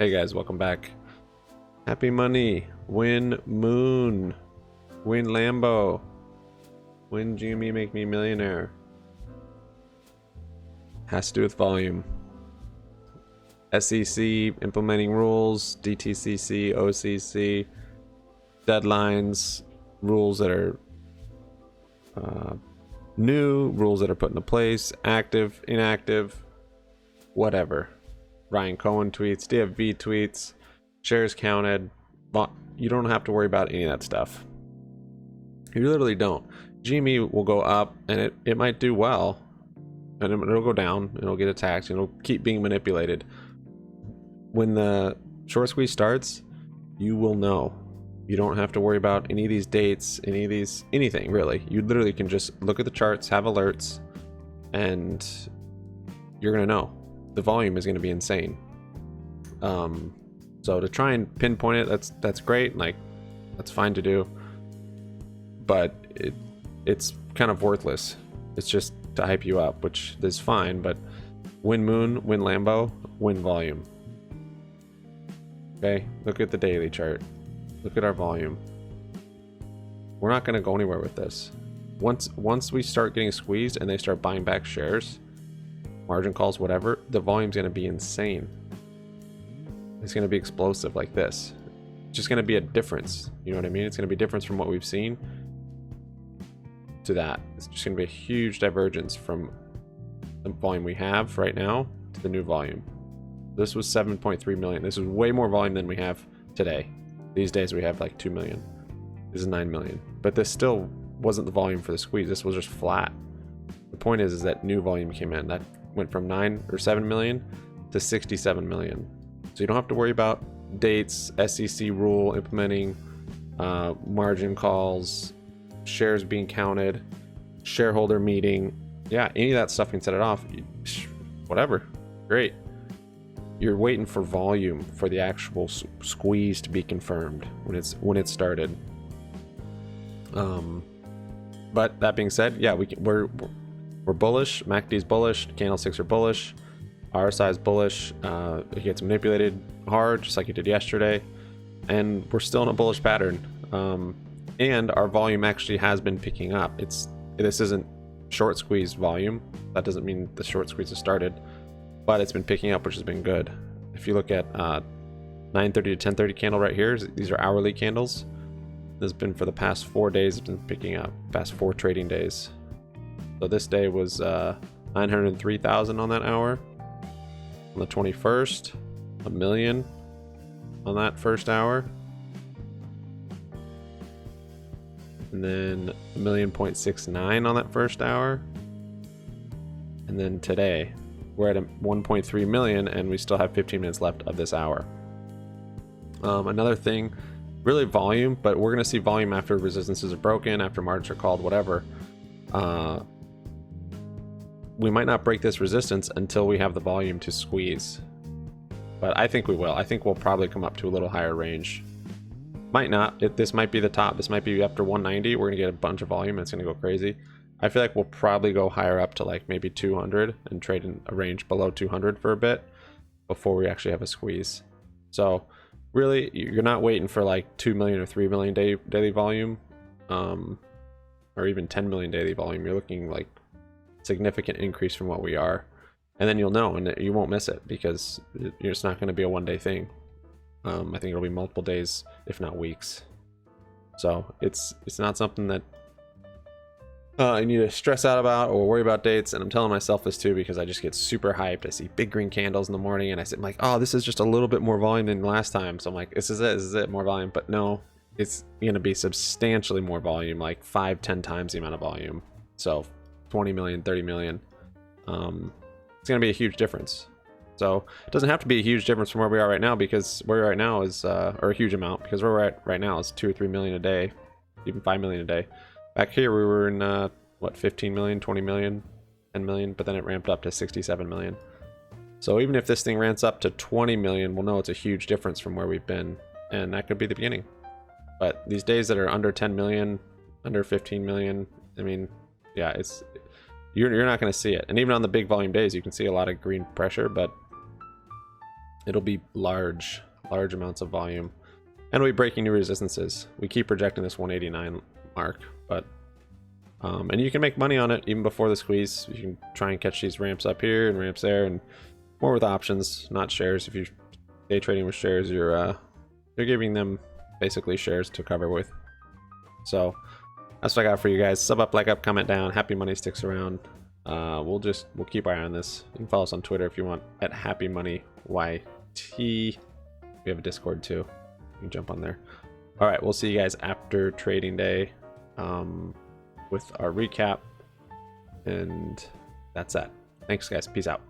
Hey guys, welcome back. Happy money. Win moon. Win Lambo. Win GME make me millionaire. Has to do with volume. SEC implementing rules, DTCC, OCC, deadlines, rules that are new, rules that are put into place, active, inactive, whatever. Ryan Cohen tweets, DFV tweets, shares counted. You don't have to worry about any of that stuff. You literally don't. GME will go up and it might do well, and it'll go down, it'll get attacked, and it'll keep being manipulated. When the short squeeze starts, you will know. You don't have to worry about any of these dates, anything really. You literally can just look at the charts, have alerts, and you're gonna know. The volume is gonna be insane. So to try and pinpoint it, that's great. Like, that's fine to do, but it's kind of worthless. It's just to hype you up, which is fine. But win moon, win Lambo, win volume. Okay, look at the daily chart. Look at our volume. We're not going to go anywhere with this. Once we start getting squeezed and they start buying back shares, margin calls, whatever, the volume's going to be insane. It's going to be explosive like this. It's just going to be a difference. You know what I mean? It's going to be difference from what we've seen to that. It's just going to be a huge divergence from the volume we have right now to the new volume. This was 7.3 million. This is way more volume than we have today. These days we have like 2 million. This is 9 million. But this still wasn't the volume for the squeeze. This was just flat. The point is that new volume came in. That went from 9 or 7 million to 67 million. So you don't have to worry about dates, SEC rule implementing, margin calls, shares being counted, shareholder meeting. Yeah, any of that stuff can set it off. Whatever. Great. You're waiting for volume for the actual squeeze to be confirmed when it started. But that being said, yeah, we're bullish. MACD's bullish. Candlesticks are bullish. RSI is bullish. It gets manipulated hard, just like it did yesterday, and we're still in a bullish pattern. And our volume actually has been picking up. This isn't short squeeze volume. That doesn't mean the short squeeze has started, but it's been picking up, which has been good. If you look at 9:30 to 10:30 candle right here, these are hourly candles. This has been for the past 4 days. It's been picking up, past 4 trading days. So this day was 903,000 on that hour. On the 21st, a million on that first hour, and then 1.69 on that first hour, and then today we're at 1.3 million, and we still have 15 minutes left of this hour. Another thing, really volume, but we're going to see volume after resistances are broken, after margins are called, whatever. We might not break this resistance until we have the volume to squeeze, but I think we will. I think we'll probably come up to a little higher range. Might not. This might be the top. This might be after 190. We're gonna get a bunch of volume. It's gonna go crazy. I feel like we'll probably go higher up to like maybe 200 and trade in a range below 200 for a bit before we actually have a squeeze. So really, you're not waiting for like 2 million or 3 million daily volume, or even 10 million daily volume. You're looking like significant increase from what we are, and then you'll know, and you won't miss it, because it's not going to be a one-day thing. I think it'll be multiple days, if not weeks. So it's not something that I need to stress out about or worry about dates. And I'm telling myself this too, because I just get super hyped. I see big green candles in the morning, and I'm like, oh, this is just a little bit more volume than last time. So I'm like, this is it, more volume. But no, it's going to be substantially more volume, like 5-10 times the amount of volume. So 20 million, 30 million. It's going to be a huge difference. So it doesn't have to be a huge difference from where we are right now, because where we are right now is, or a huge amount, because where we're at right now is 2 or 3 million a day, even 5 million a day. Back here we were in, what, 15 million, 20 million, 10 million, but then it ramped up to 67 million. So even if this thing ramps up to 20 million, we'll know it's a huge difference from where we've been, and that could be the beginning. But these days that are under 10 million, under 15 million, I mean, yeah, you're not going to see it. And even on the big volume days, you can see a lot of green pressure, but it'll be large amounts of volume, and we'll be breaking new resistances. We keep projecting this 189 mark, but and you can make money on it even before the squeeze. You can try and catch these ramps up here and ramps there, and more with options, not shares. If you're day trading with shares, you're giving them basically shares to cover with. So that's what I got for you guys. Sub up, like up, comment down. Happy Money sticks around. We'll keep our eye on this. You can follow us on Twitter if you want at Happy Money YT. We have a Discord too. You can jump on there. All right, we'll see you guys after trading day with our recap, and that's that. Thanks, guys. Peace out.